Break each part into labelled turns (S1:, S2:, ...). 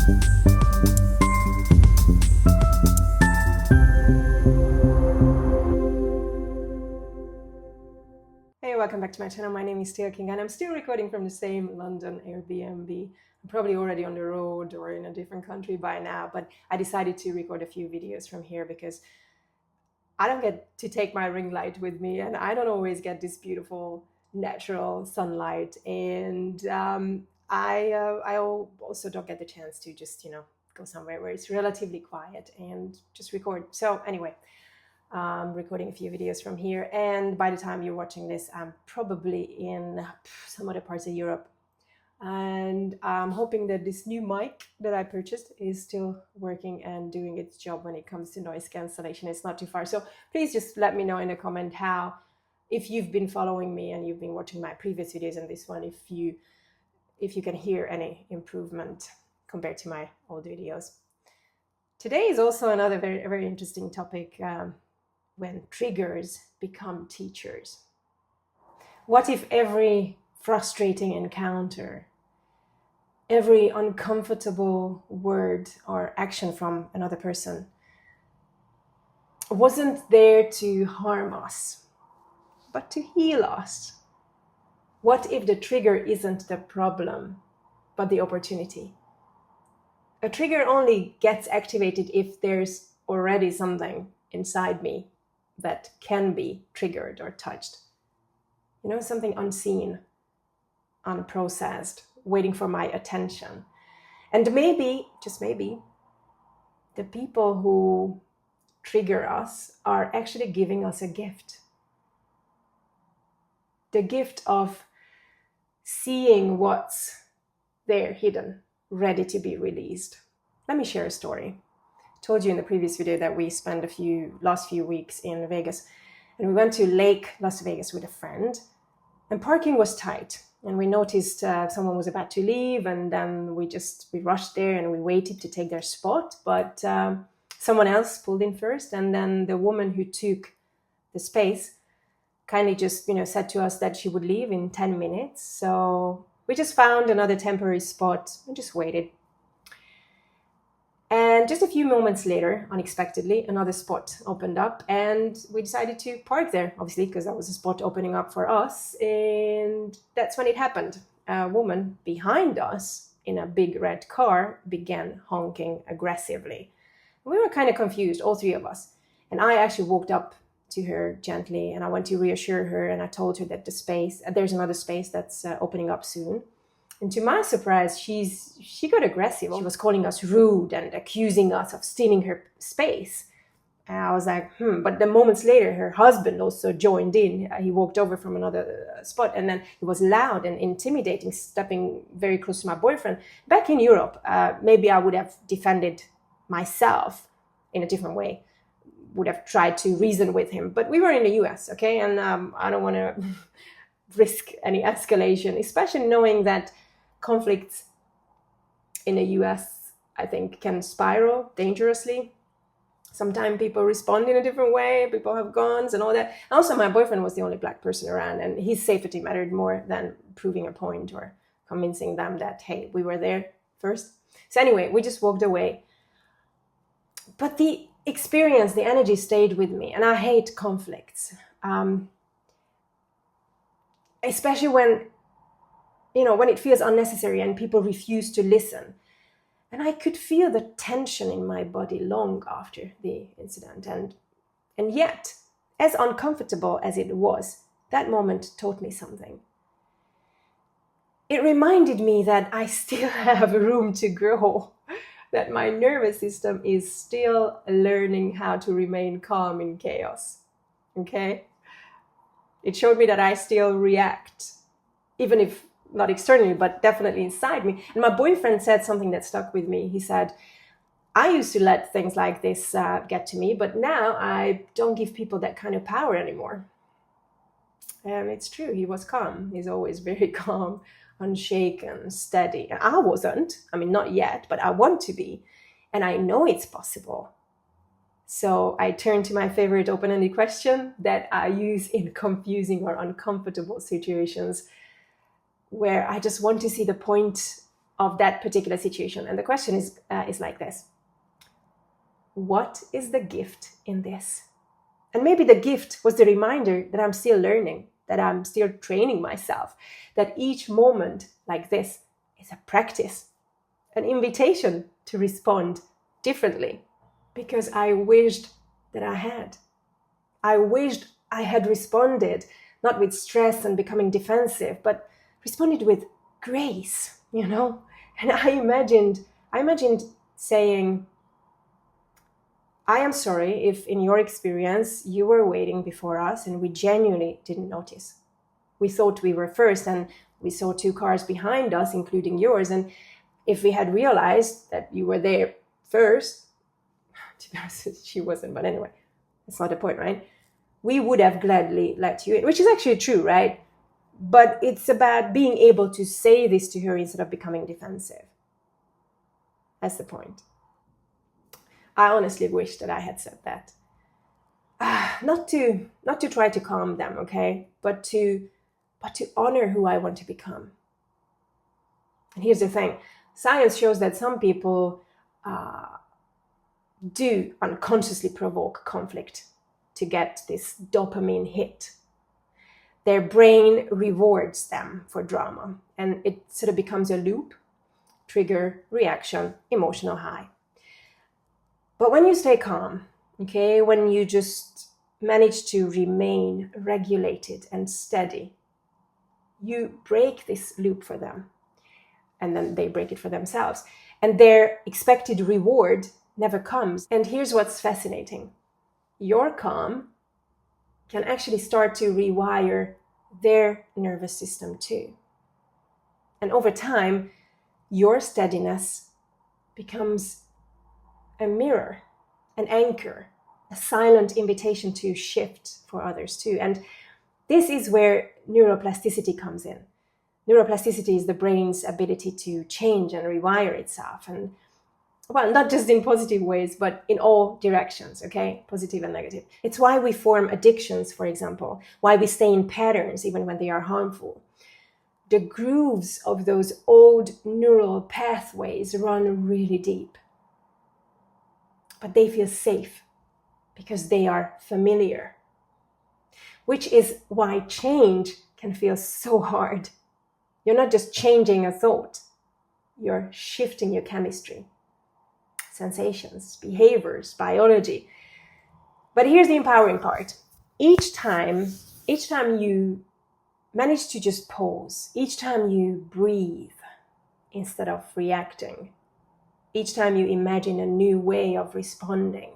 S1: Hey, welcome back to my channel. My name is Tia King and I'm still recording from the same London Airbnb. I'm probably already on the road or in a different country by now, but I decided to record a few videos from here because I don't get to take my ring light with me and I don't always get this beautiful natural sunlight, and I also don't get the chance to just go somewhere where it's relatively quiet and just record. So anyway, recording a few videos from here, and by the time you're watching this, I'm probably in some other parts of Europe, and I'm hoping that this new mic that I purchased is still working and doing its job when it comes to noise cancellation. It's not too far, so please just let me know in a comment how, if you've been following me and you've been watching my previous videos and this one, if you can hear any improvement compared to my old videos. Today is also another very interesting topic. When triggers become teachers. What if every frustrating encounter, every uncomfortable word or action from another person wasn't there to harm us, but to heal us? What if the trigger isn't the problem, but the opportunity? A trigger only gets activated if there's already something inside me that can be triggered or touched. Something unseen, unprocessed, waiting for my attention. And maybe, just maybe, the people who trigger us are actually giving us a gift. The gift of seeing what's there hidden, ready to be released. Let me share a story. Told you in the previous video that we spent last few weeks in Vegas, and we went to Lake Las Vegas with a friend, and parking was tight, and we noticed someone was about to leave, and then we rushed there and we waited to take their spot, but someone else pulled in first, and then the woman who took the space kindly just said to us that she would leave in 10 minutes. So we just found another temporary spot and just waited. And just a few moments later, unexpectedly, another spot opened up, and we decided to park there, obviously, because that was a spot opening up for us. And that's when it happened. A woman behind us in a big red car began honking aggressively. We were kind of confused, all three of us. And I actually walked up to her gently, and I went to reassure her, and I told her that there's another space that's opening up soon. And to my surprise, she got aggressive. She was calling us rude and accusing us of stealing her space. And I was like, But then moments later, her husband also joined in. He walked over from another spot, and then he was loud and intimidating, stepping very close to my boyfriend. Back in Europe, maybe I would have defended myself in a different way, would have tried to reason with him. But we were in the US, okay? And I don't want to risk any escalation, especially knowing that conflicts in the US, I think, can spiral dangerously. Sometimes people respond in a different way. People have guns and all that. Also, my boyfriend was the only black person around, and his safety mattered more than proving a point or convincing them that, hey, we were there first. So anyway, we just walked away. But the experience, the energy stayed with me, and I hate conflicts. Especially when it feels unnecessary and people refuse to listen. And I could feel the tension in my body long after the incident. And yet, as uncomfortable as it was, that moment taught me something. It reminded me that I still have room to grow, that my nervous system is still learning how to remain calm in chaos. Okay? It showed me that I still react, even if not externally, but definitely inside me. And my boyfriend said something that stuck with me. He said, I used to let things like this get to me, but now I don't give people that kind of power anymore. And it's true, he was calm. He's always very calm, unshaken, steady. And I wasn't, not yet, but I want to be. And I know it's possible. So I turn to my favorite open-ended question that I use in confusing or uncomfortable situations, where I just want to see the point of that particular situation. And the question is like this: what is the gift in this? And maybe the gift was the reminder that I'm still learning, that I'm still training myself, that each moment like this is a practice, an invitation to respond differently. Because I wished that I had. I wished I had responded, not with stress and becoming defensive, but responded with grace, you know? And I imagined saying, I am sorry if in your experience you were waiting before us and we genuinely didn't notice. We thought we were first and we saw 2 cars behind us, including yours. And if we had realized that you were there first, to be honest, she wasn't, but anyway, that's not the point, right? We would have gladly let you in, which is actually true, right? But it's about being able to say this to her instead of becoming defensive. That's the point. I honestly wish that I had said that. Not to try to calm them, okay? But to honor who I want to become. And here's the thing. Science shows that some people do unconsciously provoke conflict to get this dopamine hit. Their brain rewards them for drama, and it sort of becomes a loop: trigger, reaction, emotional high. But when you stay calm, okay, when you just manage to remain regulated and steady, you break this loop for them, and then they break it for themselves. And their expected reward never comes. And here's what's fascinating. Your calm can actually start to rewire their nervous system too. And over time, your steadiness becomes a mirror, an anchor, a silent invitation to shift for others too. And this is where neuroplasticity comes in. Neuroplasticity is the brain's ability to change and rewire itself. And well, not just in positive ways, but in all directions, okay? Positive and negative. It's why we form addictions, for example, why we stay in patterns even when they are harmful. The grooves of those old neural pathways run really deep. But they feel safe because they are familiar, which is why change can feel so hard. You're not just changing a thought, you're shifting your chemistry, sensations, behaviors, biology. But here's the empowering part. Each time you manage to just pause, each time you breathe instead of reacting, each time you imagine a new way of responding,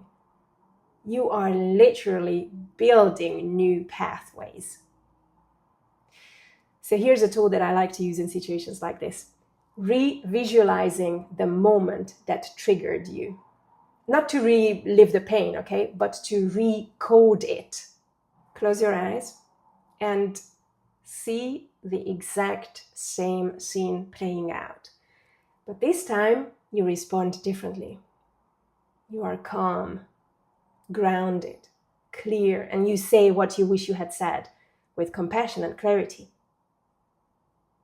S1: you are literally building new pathways. So here's a tool that I like to use in situations like this. Revisualizing the moment that triggered you. Not to relive the pain, okay, but to recode it. Close your eyes and see the exact same scene playing out. But this time, you respond differently. You are calm, grounded, clear, and you say what you wish you had said with compassion and clarity.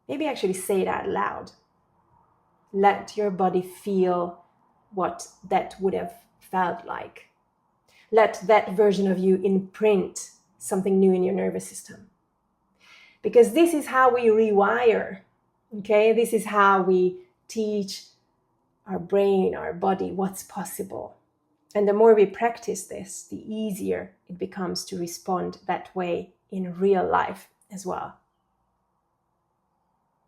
S1: Maybe actually say it out loud. Let your body feel what that would have felt like. Let that version of you imprint something new in your nervous system. Because this is how we rewire, okay? This is how we teach our brain, our body, what's possible. And the more we practice this, the easier it becomes to respond that way in real life as well.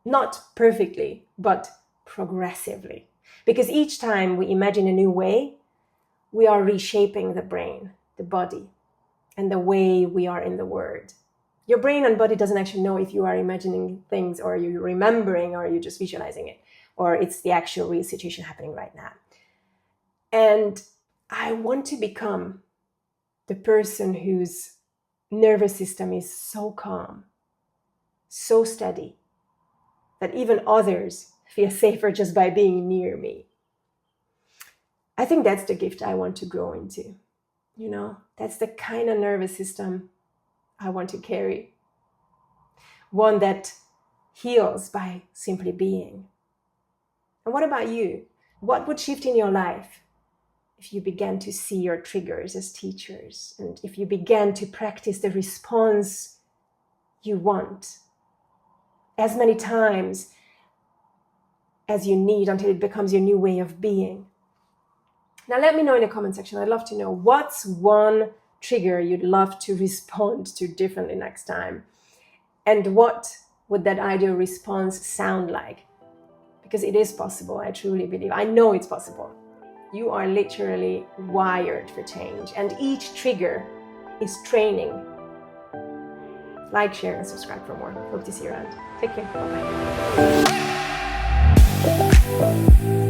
S1: Not perfectly, but progressively. Because each time we imagine a new way, we are reshaping the brain, the body, and the way we are in the word. Your brain and body doesn't actually know if you are imagining things or you're remembering or you're just visualizing it, or it's the actual real situation happening right now. And I want to become the person whose nervous system is so calm, so steady, that even others feel safer just by being near me. I think that's the gift I want to grow into. You know, that's the kind of nervous system I want to carry. One that heals by simply being. And what about you? What would shift in your life if you began to see your triggers as teachers, and if you began to practice the response you want as many times as you need until it becomes your new way of being? Now let me know in the comment section. I'd love to know, what's one trigger you'd love to respond to differently next time? And what would that ideal response sound like? Because it is possible, I truly believe. I know it's possible. You are literally wired for change, and each trigger is training. Like, share, and subscribe for more. Hope to see you around. Take care. Bye-bye.